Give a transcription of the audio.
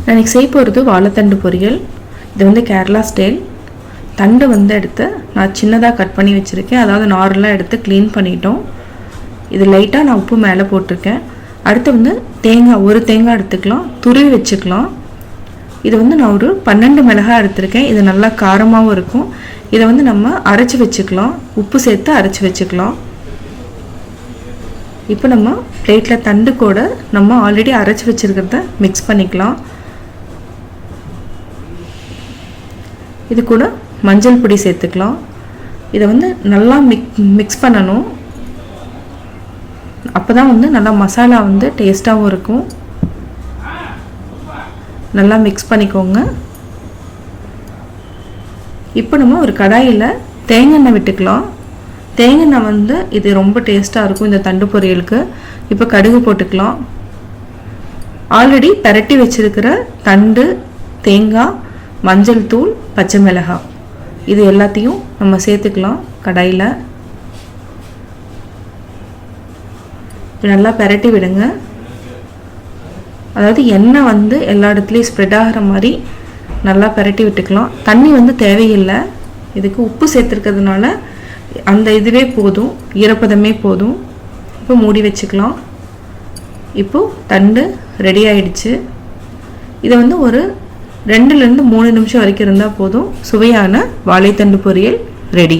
நான் செய்ய போகிறது வாழைத்தண்டு பொரியல். இது வந்து கேரளா ஸ்டைல். தண்டு வந்து எடுத்து நான் சின்னதாக கட் பண்ணி வச்சுருக்கேன். அதாவது நாரெல்லாம் எடுத்து க்ளீன் பண்ணிட்டோம். இது லைட்டாக நான் உப்பு மேலே போட்டிருக்கேன். அடுத்து வந்து தேங்காய், ஒரு தேங்காய் எடுத்துக்கலாம், துருவி வச்சுக்கலாம். இது வந்து நான் ஒரு 12 மிளகாய் எடுத்திருக்கேன். இது நல்லா காரமாகவும் இருக்கும். இதை வந்து நம்ம அரைச்சி வச்சுக்கலாம், உப்பு சேர்த்து அரைச்சி வச்சுக்கலாம். இப்போ நம்ம பிளேட்டில் தண்டு கூட நம்ம ஆல்ரெடி அரைச்சி வச்சுருக்கிறத மிக்ஸ் பண்ணிக்கலாம். இது கூட மஞ்சள் பொடி சேர்த்துக்கலாம். இதை வந்து நல்லா மிக்ஸ் பண்ணணும். அப்போ தான் வந்து நல்லா மசாலா வந்து டேஸ்ட்டாகவும் இருக்கும். நல்லா மிக்ஸ் பண்ணிக்கோங்க. இப்போ நம்ம ஒரு கடாயில் தேங்காய் எண்ணெய் விட்டுக்கலாம். தேங்காய் எண்ணெய் வந்து இது ரொம்ப டேஸ்ட்டாக இருக்கும் இந்த தண்டு பொரியலுக்கு. இப்போ கடுகு போட்டுக்கலாம். ஆல்ரெடி பரட்டி வச்சிருக்கிற தண்டு, தேங்காய், மஞ்சள் தூள், பச்சை மிளகாய் இது எல்லாத்தையும் நம்ம சேர்த்துக்கலாம் கடாயில். நல்லா பரட்டி விடுங்க. அதாவது எண்ணெய் வந்து எல்லா இடத்துலையும் ஸ்ப்ரெட் ஆகிற மாதிரி நல்லா பரட்டி விட்டுக்கலாம். தண்ணி வந்து தேவையில்லை. இதுக்கு உப்பு சேர்த்துருக்கிறதுனால அந்த இதுவே போதும், ஈரப்பதமே போதும். இப்போ மூடி வச்சுக்கலாம். இப்போது தண்டு ரெடி ஆயிடுச்சு. இதை வந்து ஒரு 2 to 3 நிமிஷம் வரைக்கும் இருந்தால் போதும். சுவையான வாழைத்தண்டு பொரியல் ரெடி.